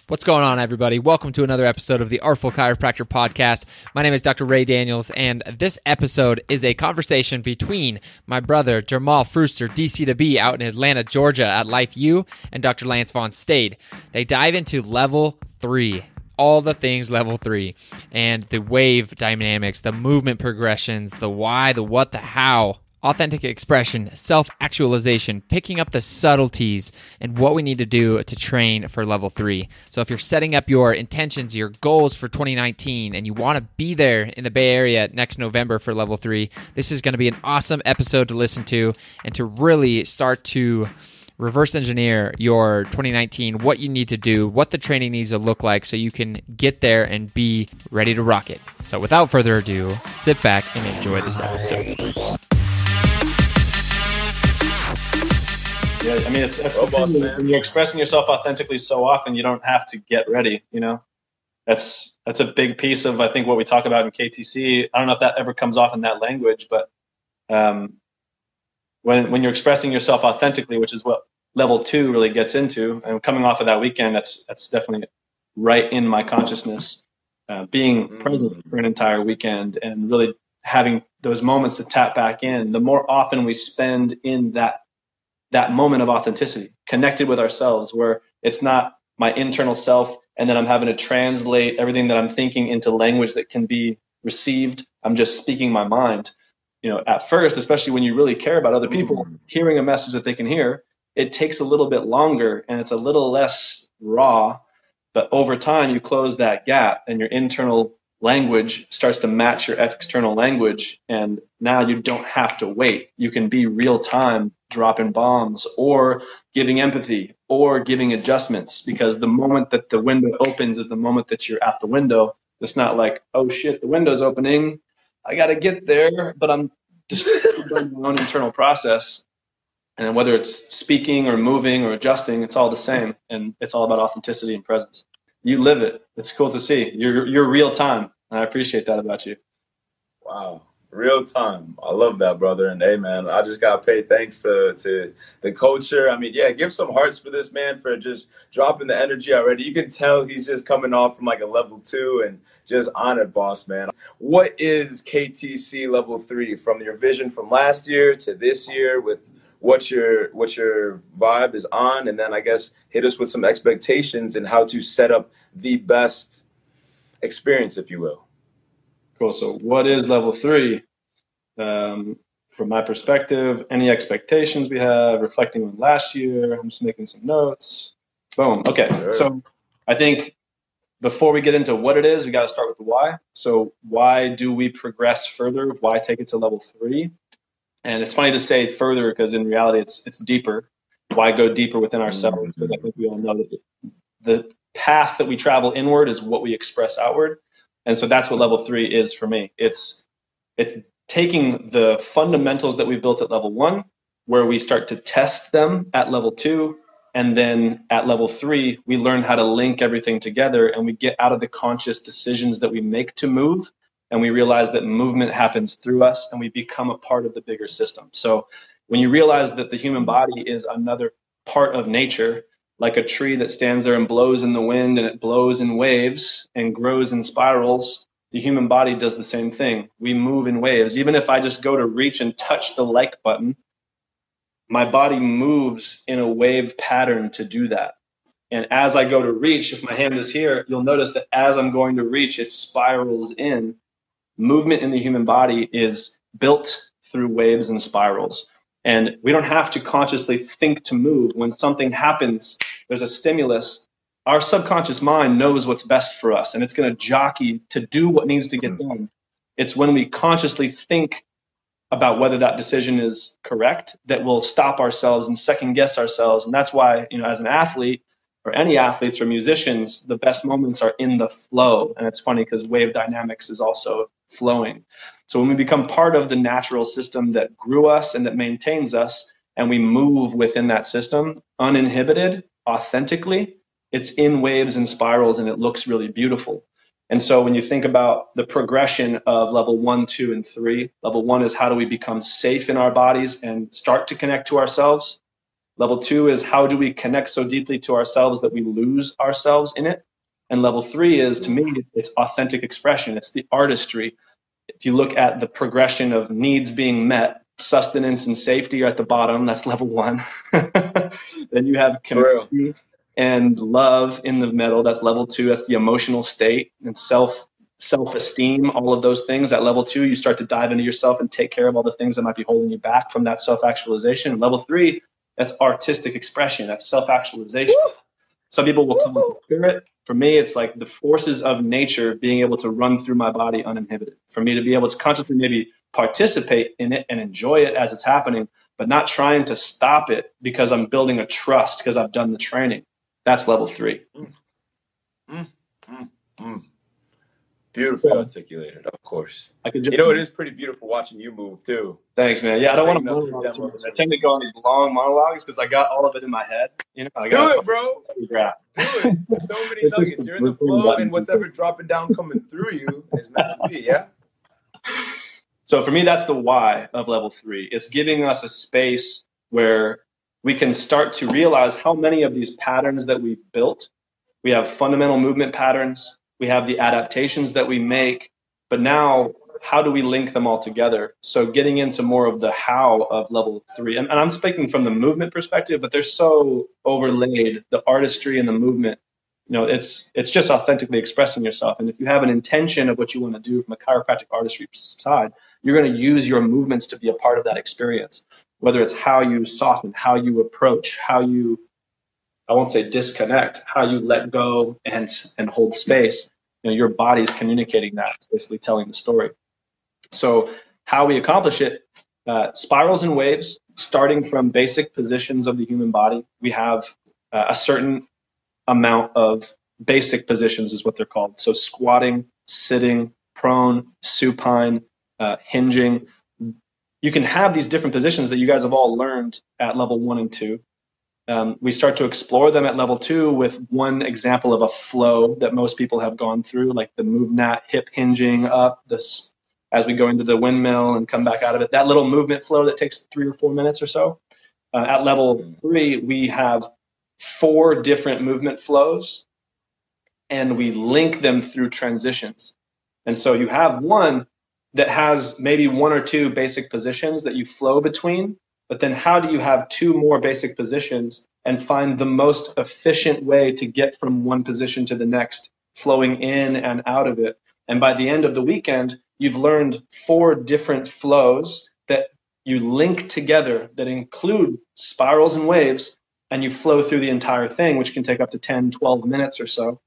What's going on, everybody? Welcome to another episode of the Artful Chiropractor Podcast. My name is Dr. Ray Daniels, and this episode is a conversation between my brother, Jamal Früster, DC2B, out in Atlanta, Georgia at Life U, and Dr. Lance Von Stade. They dive into level 3. All the things level 3, and the wave dynamics, the movement progressions, the why, the what, the how, authentic expression, self-actualization, picking up the subtleties, and what we need to do to train for level 3. So if you're setting up your intentions, your goals for 2019, and you want to be there in the Bay Area next November for level 3, this is going to be an awesome episode to listen to and to really start to reverse engineer your 2019, what you need to do, what the training needs to look like so you can get there and be ready to rock it. So without further ado, sit back and enjoy this episode. Yeah, I mean, it's when you're expressing yourself authentically so often, you don't have to get ready, you know? That's a big piece of, I think, what we talk about in KTC. I don't know if that ever comes off in that language, but when you're expressing yourself authentically, which is what level 2 really gets into, and coming off of that weekend, that's definitely right in my consciousness, being present for an entire weekend and really having those moments to tap back in. The more often we spend in that moment of authenticity, connected with ourselves, where it's not my internal self and then I'm having to translate everything that I'm thinking into language that can be received. I'm just speaking my mind. You know, at first, especially when you really care about other people, hearing a message that they can hear, it takes a little bit longer and it's a little less raw. But over time, you close that gap and your internal language starts to match your external language. And now you don't have to wait. You can be real time dropping bombs or giving empathy or giving adjustments, because the moment that the window opens is the moment that you're at the window. It's not like, oh shit, the window's opening, I got to get there, but I'm just doing my own internal process. And whether it's speaking or moving or adjusting, it's all the same. And it's all about authenticity and presence. You live it. It's cool to see. You're real time. And I appreciate that about you. Wow. Real time. I love that, brother. And hey, man, I just got to pay thanks to the culture. I mean, yeah, give some hearts for this man for just dropping the energy already. You can tell he's just coming off from like a level 2 and just honored, boss, man. What is KTC level 3 from your vision from last year to this year, with what your vibe is on? And then I guess hit us with some expectations and how to set up the best experience, if you will. Cool. So what is level 3? From my perspective, any expectations we have, reflecting on last year. I'm just making some notes. Boom. Okay. Sure. So I think before we get into what it is, we got to start with the why. So why do we progress further? Why take it to level 3? And it's funny to say further because in reality, it's deeper. Why go deeper within ourselves? Because I think we all know that the path that we travel inward is what we express outward. And so that's what level 3 is for me. It's taking the fundamentals that we built at level 1, where we start to test them at level 2. And then at level 3, we learn how to link everything together and we get out of the conscious decisions that we make to move. And we realize that movement happens through us and we become a part of the bigger system. So when you realize that the human body is another part of nature, like a tree that stands there and blows in the wind and it blows in waves and grows in spirals, the human body does the same thing. We move in waves. Even if I just go to reach and touch the like button, my body moves in a wave pattern to do that. And as I go to reach, if my hand is here, you'll notice that as I'm going to reach, it spirals in. Movement in the human body is built through waves and spirals. And we don't have to consciously think to move. When something happens, there's a stimulus, our subconscious mind knows what's best for us, and it's going to jockey to do what needs to get done. It's when we consciously think about whether that decision is correct that we'll stop ourselves and second guess ourselves. And that's why, you know, as an athlete or any athletes or musicians, the best moments are in the flow. And it's funny because wave dynamics is also flowing. So when we become part of the natural system that grew us and that maintains us, and we move within that system uninhibited, authentically, it's in waves and spirals and it looks really beautiful. And so when you think about the progression of level 1, 2, and 3, level 1 is how do we become safe in our bodies and start to connect to ourselves? Level 2 is how do we connect so deeply to ourselves that we lose ourselves in it. And level 3 is, to me, it's authentic expression. It's the artistry. If you look at the progression of needs being met, sustenance and safety are at the bottom. That's level 1. Then you have community and love in the middle. That's level 2. That's the emotional state and self-esteem, all of those things. At level 2, you start to dive into yourself and take care of all the things that might be holding you back from that self-actualization. And level 3, that's artistic expression. That's self-actualization. Woo! Some people will call it spirit. For me, it's like the forces of nature being able to run through my body uninhibited. For me to be able to consciously maybe participate in it and enjoy it as it's happening, but not trying to stop it because I'm building a trust because I've done the training. That's level 3. Beautiful articulated, of course. You know, it is pretty beautiful watching you move too. Thanks, man. Yeah, I don't want to monologue too much. I tend to go on these long monologues because I got all of it in my head. You know, do it, bro. Do it. So many nuggets. You're in the flow, and whatever dropping down coming through you is meant to be. Yeah. So for me, that's the why of level 3. It's giving us a space where we can start to realize how many of these patterns that we've built. We have fundamental movement patterns. We have the adaptations that we make, but now how do we link them all together? So getting into more of the how of level 3, and I'm speaking from the movement perspective, but they're so overlaid, the artistry and the movement. You know, it's just authentically expressing yourself. And if you have an intention of what you want to do from a chiropractic artistry side, you're going to use your movements to be a part of that experience, whether it's how you soften, how you approach, how you, I won't say disconnect, how you let go and hold space. You know, your body's communicating that. It's basically telling the story. So how we accomplish it, spirals and waves, starting from basic positions of the human body. We have a certain amount of basic positions is what they're called. So squatting, sitting, prone, supine, hinging. You can have these different positions that you guys have all learned at level 1 and 2. We start to explore them at level 2 with one example of a flow that most people have gone through, like the move nat, hip hinging up, this as we go into the windmill and come back out of it. That little movement flow that takes 3 or 4 minutes or so. At level 3, we have 4 different movement flows, and we link them through transitions. And so you have one that has maybe 1 or 2 basic positions that you flow between. But then how do you have 2 more basic positions and find the most efficient way to get from one position to the next, flowing in and out of it? And by the end of the weekend, you've learned 4 different flows that you link together that include spirals and waves, and you flow through the entire thing, which can take up to 10, 12 minutes or so.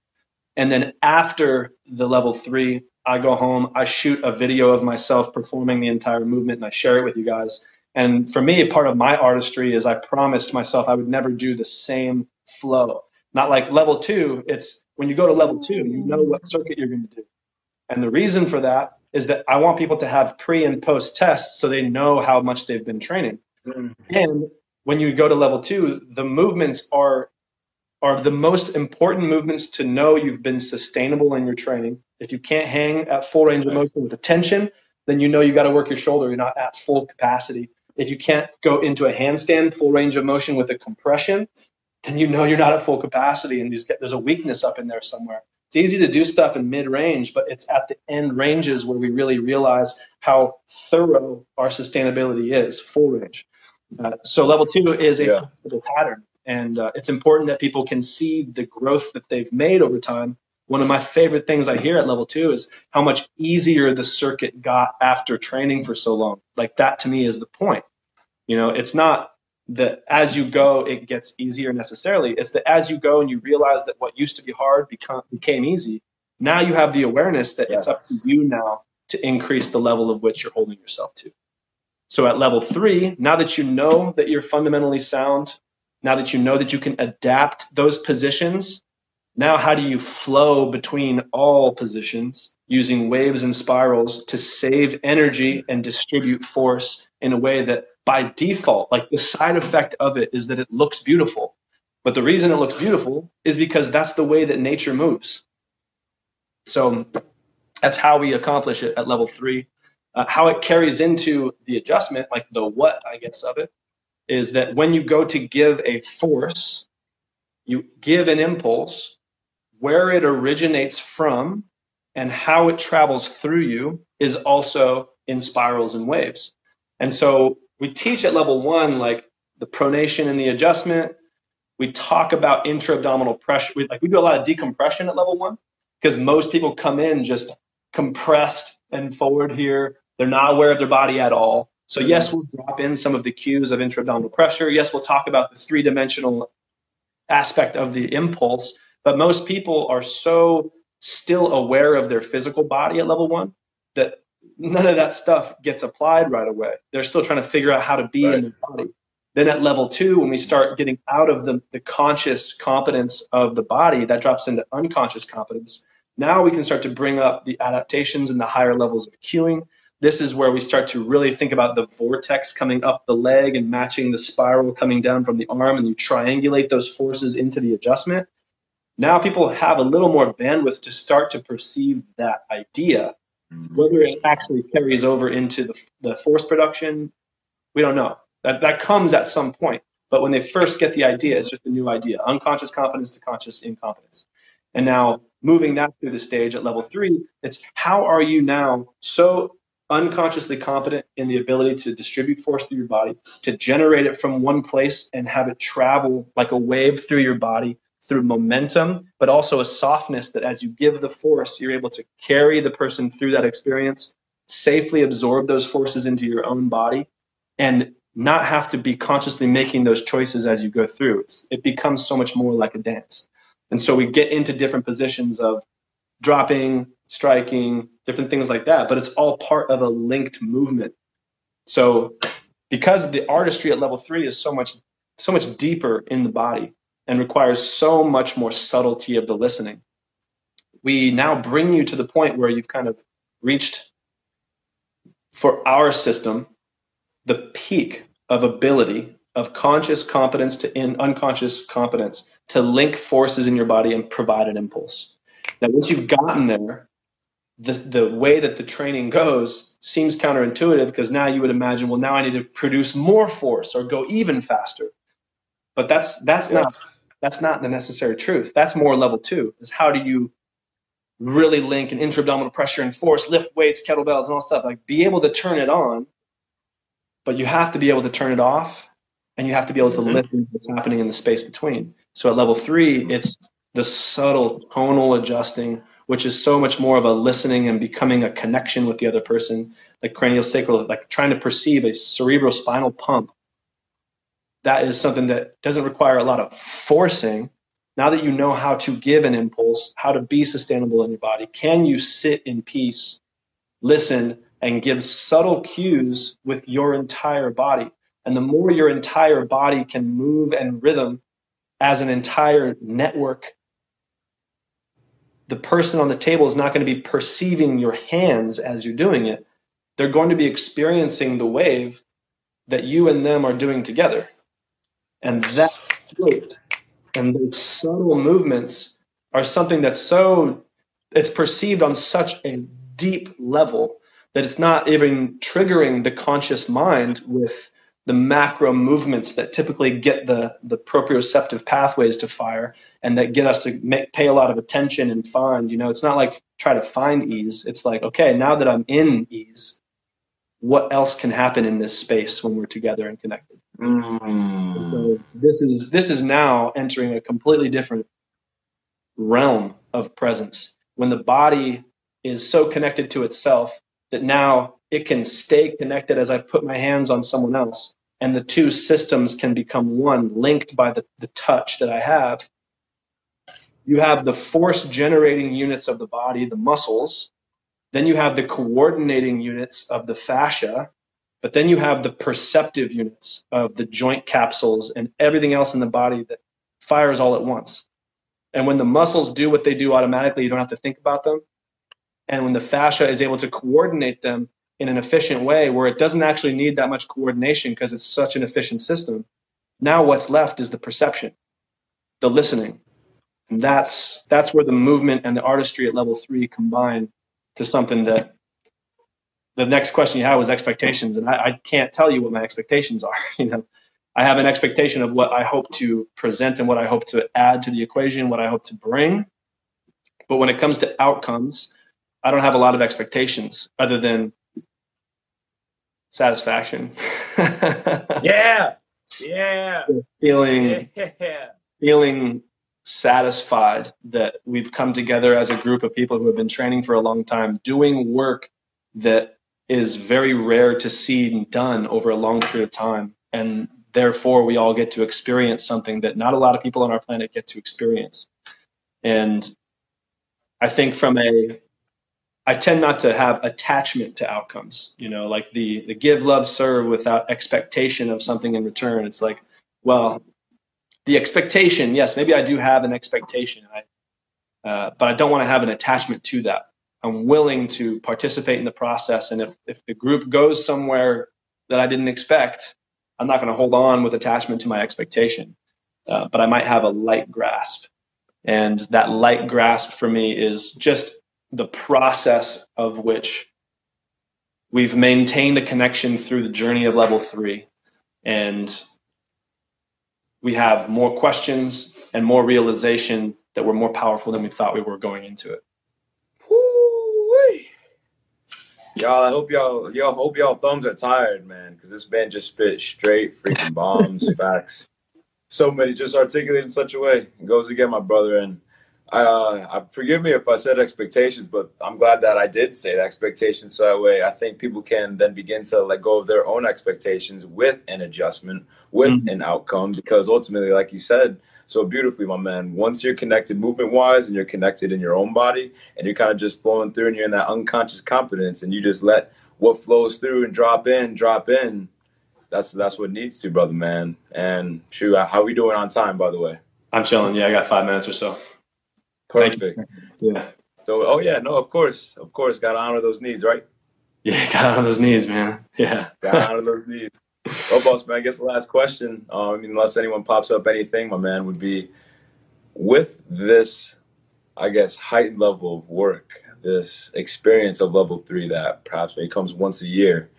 And then after the level 3, I go home, I shoot a video of myself performing the entire movement, and I share it with you guys. And for me, part of my artistry is I promised myself I would never do the same flow. Not like level 2, it's when you go to level 2, you know what circuit you're going to do. And the reason for that is that I want people to have pre and post tests so they know how much they've been training. And when you go to level 2, the movements are the most important movements to know you've been sustainable in your training. If you can't hang at full range of motion with attention, then you know you got to work your shoulder. You're not at full capacity. If you can't go into a handstand full range of motion with a compression, then you know you're not at full capacity, and there's a weakness up in there somewhere. It's easy to do stuff in mid-range, but it's at the end ranges where we really realize how thorough our sustainability is, full range. So level 2 is a pattern, and it's important that people can see the growth that they've made over time. One of my favorite things I hear at level 2 is how much easier the circuit got after training for so long. Like, that to me is the point. You know, it's not that as you go, it gets easier necessarily. It's that as you go and you realize that what used to be hard became easy, now you have the awareness that it's up to you now to increase the level of which you're holding yourself to. So at level 3, now that you know that you're fundamentally sound, now that you know that you can adapt those positions, now how do you flow between all positions using waves and spirals to save energy and distribute force in a way that by default, like the side effect of it is that it looks beautiful. But the reason it looks beautiful is because that's the way that nature moves. So that's how we accomplish it at level 3. How it carries into the adjustment, like the what, I guess, of it, is that when you go to give a force, you give an impulse, where it originates from and how it travels through you is also in spirals and waves. And so we teach at level 1, like the pronation and the adjustment. We talk about intra-abdominal pressure. We do a lot of decompression at level 1 because most people come in just compressed and forward here. They're not aware of their body at all. So yes, we'll drop in some of the cues of intra-abdominal pressure. Yes, we'll talk about the 3-dimensional aspect of the impulse, but most people are so still aware of their physical body at level 1 that none of that stuff gets applied right away. They're still trying to figure out how to be in their body. Then at level 2, when we start getting out of the conscious competence of the body, that drops into unconscious competence. Now we can start to bring up the adaptations and the higher levels of cueing. This is where we start to really think about the vortex coming up the leg and matching the spiral coming down from the arm, and you triangulate those forces into the adjustment. Now people have a little more bandwidth to start to perceive that idea. Whether it actually carries over into the force production, we don't know. That comes at some point. But when they first get the idea, it's just a new idea. Unconscious competence to conscious incompetence. And now moving that through the stage at level 3, it's how are you now so unconsciously competent in the ability to distribute force through your body, to generate it from one place and have it travel like a wave through your body, through momentum, but also a softness that as you give the force, you're able to carry the person through that experience, safely absorb those forces into your own body, and not have to be consciously making those choices as you go through. It becomes so much more like a dance. And so we get into different positions of dropping, striking, different things like that, but it's all part of a linked movement. So because the artistry at level 3 is so much deeper in the body and requires so much more subtlety of the listening, we now bring you to the point where you've kind of reached, for our system, the peak of ability of conscious competence to unconscious competence to link forces in your body and provide an impulse. Now, once you've gotten there, the way that the training goes seems counterintuitive because now you would imagine, well, now I need to produce more force or go even faster. But that's not the necessary truth. That's more level 2, is how do you really link an intra-abdominal pressure and force, lift weights, kettlebells, and all stuff. Like, be able to turn it on, but you have to be able to turn it off, and you have to be able to listen to what's happening in the space between. So at level 3, it's the subtle tonal adjusting, which is so much more of a listening and becoming a connection with the other person, like craniosacral, like trying to perceive a cerebrospinal pump. That is something that doesn't require a lot of forcing. Now that you know how to give an impulse, how to be sustainable in your body, can you sit in peace, listen, and give subtle cues with your entire body? And the more your entire body can move and rhythm as an entire network, the person on the table is not going to be perceiving your hands as you're doing it. They're going to be experiencing the wave that you and them are doing together. And that float and those subtle movements are something that's it's perceived on such a deep level that it's not even triggering the conscious mind with the macro movements that typically get the proprioceptive pathways to fire and that get us to pay a lot of attention and find, it's not like try to find ease. It's like, okay, now that I'm in ease, what else can happen in this space when we're together and connected? So this is now entering a completely different realm of presence when the body is so connected to itself that now it can stay connected as I put my hands on someone else, and the two systems can become one, linked by the touch that I have. You have the force generating units of the body, the muscles. Then you have the coordinating units of the fascia, but then you have the perceptive units of the joint capsules and everything else in the body that fires all at once. And when the muscles do what they do automatically, you don't have to think about them. And when the fascia is able to coordinate them in an efficient way where it doesn't actually need that much coordination because it's such an efficient system, now what's left is the perception, the listening. And that's where the movement and the artistry at level 3 combine to something that the next question you had was expectations. And I can't tell you what my expectations are. I have an expectation of what I hope to present and what I hope to add to the equation, what I hope to bring. But when it comes to outcomes, I don't have a lot of expectations other than satisfaction. Yeah. Feeling satisfied that we've come together as a group of people who have been training for a long time, doing work that is very rare to see done over a long period of time. And therefore, we all get to experience something that not a lot of people on our planet get to experience. And I think I tend not to have attachment to outcomes, like the give, love, serve without expectation of something in return. It's like, well, the expectation, yes, maybe I do have an expectation, but I don't want to have an attachment to that. I'm willing to participate in the process. And if the group goes somewhere that I didn't expect, I'm not going to hold on with attachment to my expectation, but I might have a light grasp. And that light grasp for me is just the process of which we've maintained a connection through the journey of level 3. And we have more questions and more realization that we're more powerful than we thought we were going into it. Woo-wee. Y'all, I hope y'all thumbs are tired, man, because this man just spit straight freaking bombs, facts. So many, just articulated in such a way. It goes again, my brother. And I forgive me if I said expectations, but I'm glad that I did say the expectations. So that way, I think people can then begin to let go of their own expectations with an adjustment, with an outcome, because ultimately, like you said so beautifully, my man, once you're connected movement-wise and you're connected in your own body and you're kind of just flowing through and you're in that unconscious confidence and you just let what flows through and drop in, that's what needs to, brother, man. And shoot, how we doing on time, by the way? I'm chilling. Yeah, I got 5 minutes or so. Perfect. Yeah. So, of course, got to honor those needs, right? Yeah, got to honor those needs, man. Yeah. Got to honor those needs. Well, boss man, I guess the last question, unless anyone pops up anything, my man, would be with this, I guess, heightened level of work, this experience of level 3 that perhaps maybe comes once a year,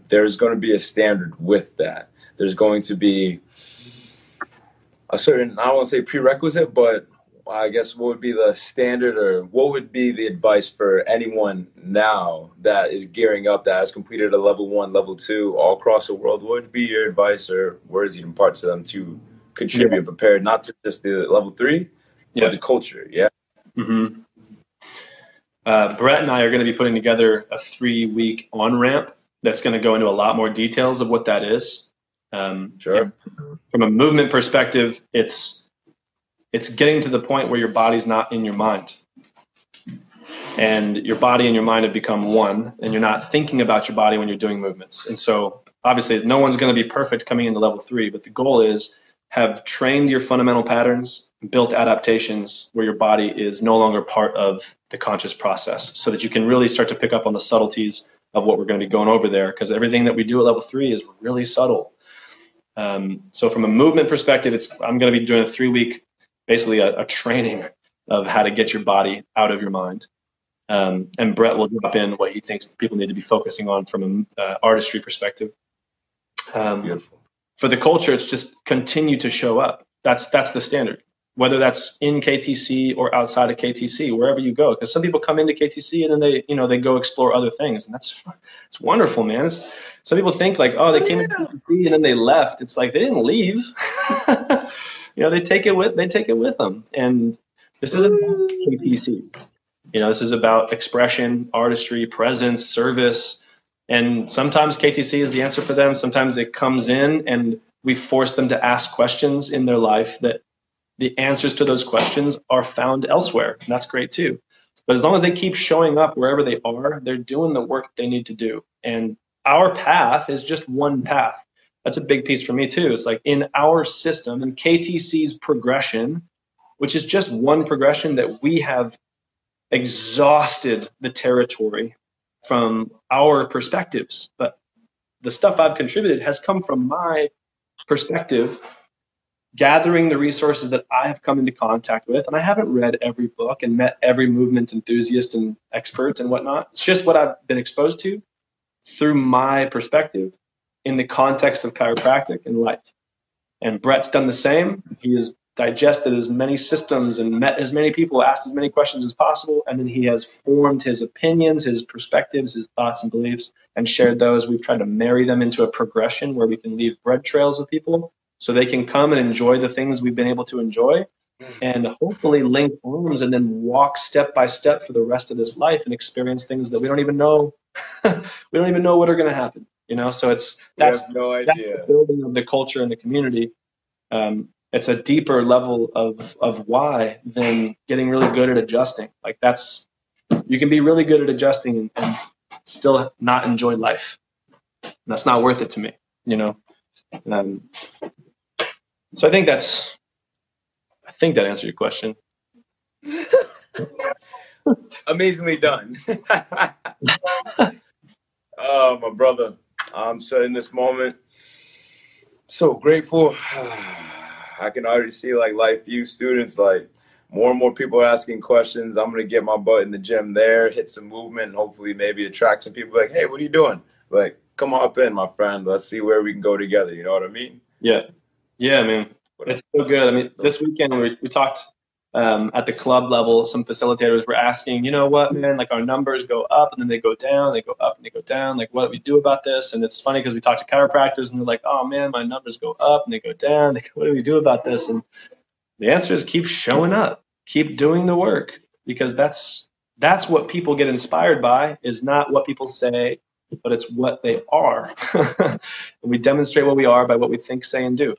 there's going to be a standard with that. There's going to be a certain, I don't want to say prerequisite, but I guess what would be the standard, or what would be the advice for anyone now that is gearing up, that has completed a level 1, level 2 all across the world? What would be your advice or words you impart to them to contribute, prepare not to just the level 3, but the culture? Yeah. Mm-hmm. Brett and I are going to be putting together a 3-week on-ramp that's going to go into a lot more details of what that is. Sure. From a movement perspective, it's getting to the point where your body's not in your mind. And your body and your mind have become one, and you're not thinking about your body when you're doing movements. And so obviously no one's going to be perfect coming into level 3, but the goal is have trained your fundamental patterns, built adaptations where your body is no longer part of the conscious process, so that you can really start to pick up on the subtleties of what we're going to be going over there, because everything that we do at level 3 is really subtle. So from a movement perspective, I'm going to be doing a 3-week, basically a training of how to get your body out of your mind. And Brett will drop in what he thinks people need to be focusing on from an artistry perspective. Beautiful. For the culture, it's just continue to show up. That's the standard, whether that's in KTC or outside of KTC, wherever you go. Because some people come into KTC and then they go explore other things, and it's wonderful, man. Some people think like, oh, they came into KTC and then they left. It's like they didn't leave. They take it with them. And this isn't about KTC. This is about expression, artistry, presence, service. And sometimes KTC is the answer for them. Sometimes it comes in and we force them to ask questions in their life that the answers to those questions are found elsewhere. And that's great too. But as long as they keep showing up wherever they are, they're doing the work they need to do. And our path is just one path. That's a big piece for me too. It's like in our system, in KTC's progression, which is just one progression, that we have exhausted the territory from our perspectives. But the stuff I've contributed has come from my perspective, gathering the resources that I have come into contact with. And I haven't read every book and met every movement enthusiast and expert and whatnot. It's just what I've been exposed to through my perspective. in the context of chiropractic and life. And Brett's done the same. He has digested as many systems and met as many people, asked as many questions as possible, and then he has formed his opinions, his perspectives, his thoughts and beliefs, and shared those. We've tried to marry them into a progression where we can leave bread trails with people so they can come and enjoy the things we've been able to enjoy, and hopefully link arms and then walk step by step for the rest of this life and experience things that we don't even know we don't even know what are going to happen, so that's the building of the culture and the community. It's a deeper level of why than getting really good at adjusting. Like you can be really good at adjusting and still not enjoy life. And that's not worth it to me, so I think that answered your question. Amazingly done. Oh, my brother. I'm so in this moment, so grateful. I can already see like Life View students, like more and more people are asking questions. I'm going to get my butt in the gym there, hit some movement, and hopefully maybe attract some people like, hey, what are you doing? Like, come hop in, my friend. Let's see where we can go together. You know what I mean? Yeah. Yeah, man. It's so good. I mean, this weekend we talked at the club level. Some facilitators were asking, you know what, man, like our numbers go up and then they go down, they go up and they go down. Like, what do we do about this? And it's funny because we talk to chiropractors and they're like, oh man, my numbers go up and they go down. What do we do about this? And the answer is keep showing up, keep doing the work, because that's what people get inspired by, is not what people say, but it's what they are. And we demonstrate what we are by what we think, say, and do.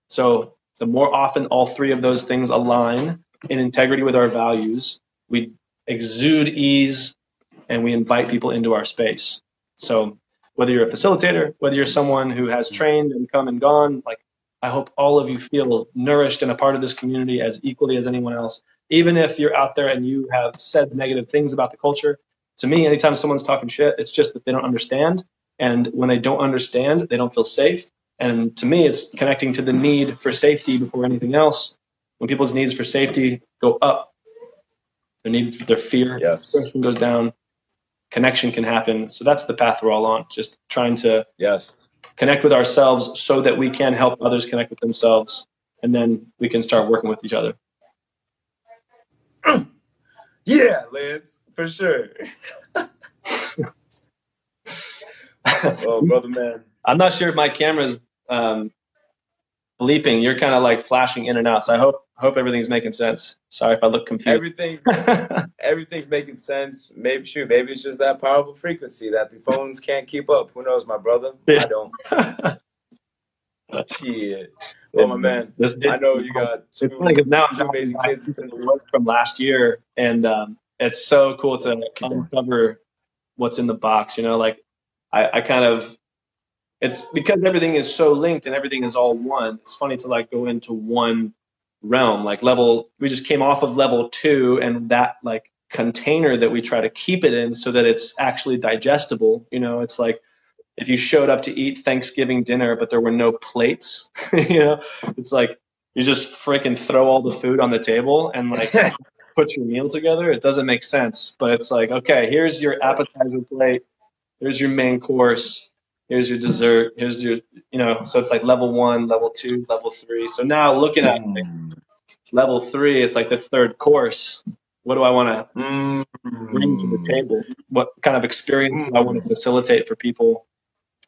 So the more often all three of those things align in integrity with our values, we exude ease and we invite people into our space. So whether you're a facilitator, whether you're someone who has trained and come and gone, like, I hope all of you feel nourished and a part of this community as equally as anyone else. Even if you're out there and you have said negative things about the culture, to me, anytime someone's talking shit, it's just that they don't understand. And when they don't understand, they don't feel safe. And to me, it's connecting to the need for safety before anything else. When people's needs for safety go up, their fear goes down, connection can happen. So that's the path we're all on, just trying to connect with ourselves so that we can help others connect with themselves. And then we can start working with each other. Yeah, Lance, for sure. Oh, brother, man. I'm not sure if my camera's bleeping. You're kind of like flashing in and out. So I hope everything's making sense. Sorry if I look confused. Everything's making sense. Maybe it's just that powerful frequency that the phones can't keep up. Who knows, my brother? Yeah. I don't. Shit. Well, my man, I know you got two amazing kids from last year, and it's so cool to uncover what's in the box. Like I kind of, it's because everything is so linked and everything is all one. It's funny to like go into one realm, like we just came off of level 2, and that like container that we try to keep it in so that it's actually digestible. It's like if you showed up to eat Thanksgiving dinner, but there were no plates, it's like you just freaking throw all the food on the table and like put your meal together. It doesn't make sense, but it's like, okay, here's your appetizer plate. Here's your main course. Here's your dessert. Here's your, so it's like level 1, level 2, level 3. So now looking at level 3, it's like the third course. What do I want to bring to the table? What kind of experience do I want to facilitate for people?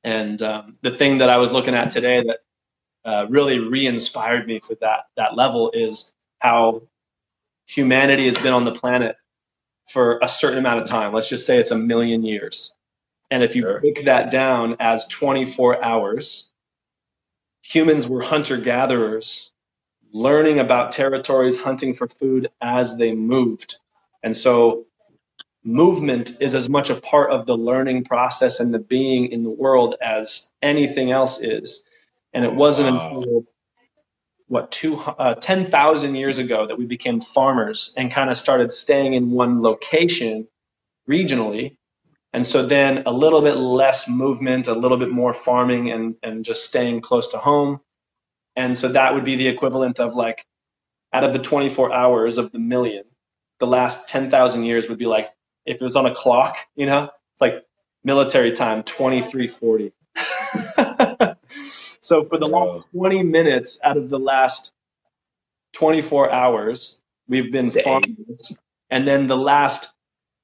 And the thing that I was looking at today that really re-inspired me for that level is how humanity has been on the planet for a certain amount of time. Let's just say it's 1 million years. And if you break that down as 24 hours, humans were hunter-gatherers, learning about territories, hunting for food as they moved. And so movement is as much a part of the learning process and the being in the world as anything else is. And it wasn't until 10,000 years ago that we became farmers and kind of started staying in one location regionally. And so then a little bit less movement, a little bit more farming and just staying close to home. And so that would be the equivalent of like, out of the 24 hours of the million, the last 10,000 years would be like, if it was on a clock, it's like military time, 23:40. So for the last 20 minutes out of the last 24 hours, we've been farmers. And then the last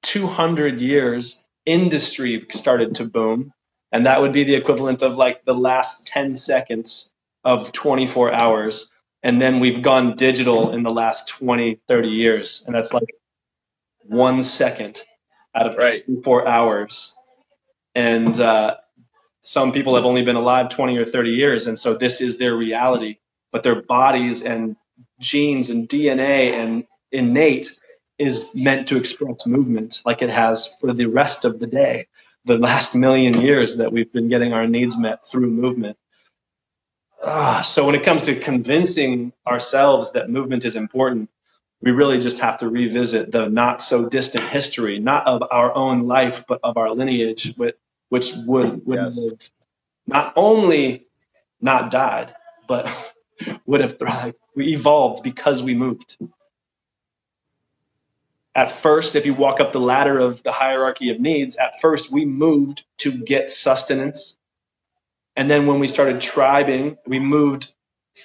200 years, industry started to boom. And that would be the equivalent of like the last 10 seconds of 24 hours. And then we've gone digital in the last 20, 30 years. And that's like 1 second out of 24 hours. And some people have only been alive 20 or 30 years. And so this is their reality. But their bodies and genes and DNA and innate is meant to express movement like it has for the rest of the day, the last million years that we've been getting our needs met through movement. So when it comes to convincing ourselves that movement is important, we really just have to revisit the not so distant history, not of our own life, but of our lineage, which would have not only not died, but would have thrived. We evolved because we moved. At first, if you walk up the ladder of the hierarchy of needs, at first we moved to get sustenance. And then when we started tribing, we moved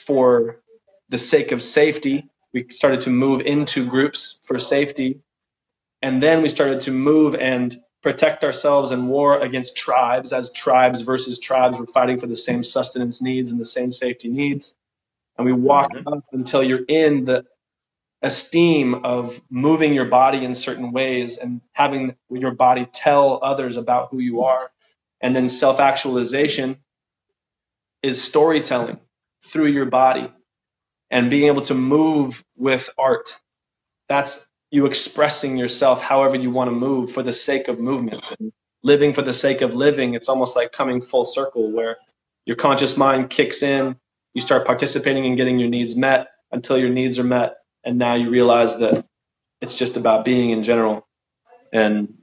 for the sake of safety. We started to move into groups for safety. And then we started to move and protect ourselves in war against tribes, as tribes versus tribes were fighting for the same sustenance needs and the same safety needs. And we walk up until you're in the esteem of moving your body in certain ways and having your body tell others about who you are. And then self-actualization is storytelling through your body and being able to move with art. That's you expressing yourself however you want to move for the sake of movement and living for the sake of living. It's almost like coming full circle where your conscious mind kicks in, you start participating in getting your needs met until your needs are met. And now you realize that it's just about being in general. And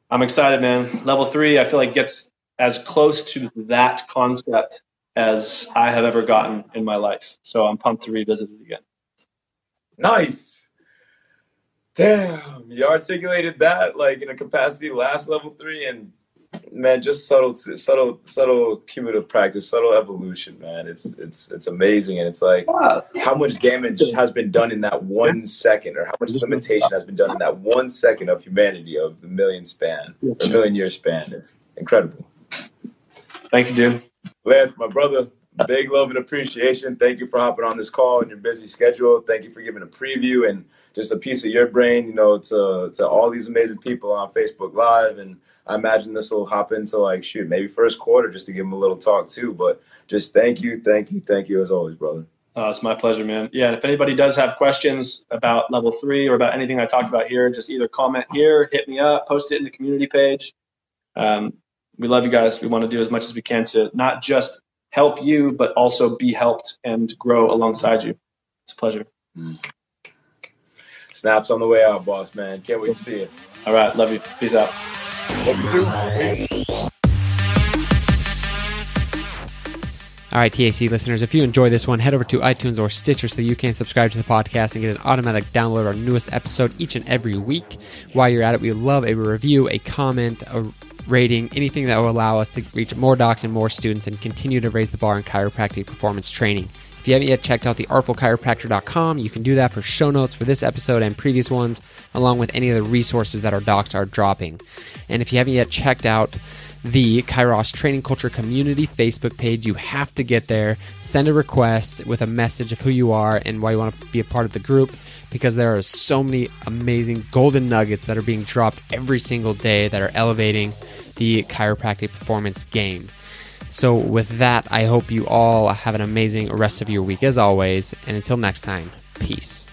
I'm excited, man. Level 3, I feel like gets as close to that concept as I have ever gotten in my life. So I'm pumped to revisit it again. Nice. Damn, you articulated that like in a capacity last level 3, and man, just subtle cumulative practice, subtle evolution, man. It's amazing, and it's like how much damage has been done in that 1 second, or how much limitation has been done in that 1 second of humanity, of the million year span. It's incredible. Thank you, dude. Lance, my brother, big love and appreciation. Thank you for hopping on this call in your busy schedule. Thank you for giving a preview and just a piece of your brain, to all these amazing people on Facebook Live. And I imagine this will hop into maybe first quarter just to give them a little talk too. But just thank you as always, brother. It's my pleasure, man. Yeah, and if anybody does have questions about level 3 or about anything I talked about here, just either comment here, hit me up, post it in the community page. We love you guys. We want to do as much as we can to not just help you, but also be helped and grow alongside you. It's a pleasure. Snaps on the way out, boss, man. Can't wait to see it. All right. Love you. Peace out. All right, TAC listeners, if you enjoy this one, head over to iTunes or Stitcher so you can subscribe to the podcast and get an automatic download of our newest episode each and every week. While you're at it, we love a review, a comment, a rating, anything that will allow us to reach more docs and more students and continue to raise the bar in chiropractic performance training. If you haven't yet checked out the artfulchiropractor.com, you can do that for show notes for this episode and previous ones, along with any of the resources that our docs are dropping. And if you haven't yet checked out the Kairos Training Culture Community Facebook page, you have to get there, send a request with a message of who you are and why you want to be a part of the group, because there are so many amazing golden nuggets that are being dropped every single day that are elevating the chiropractic performance game. So with that, I hope you all have an amazing rest of your week as always, and until next time, peace.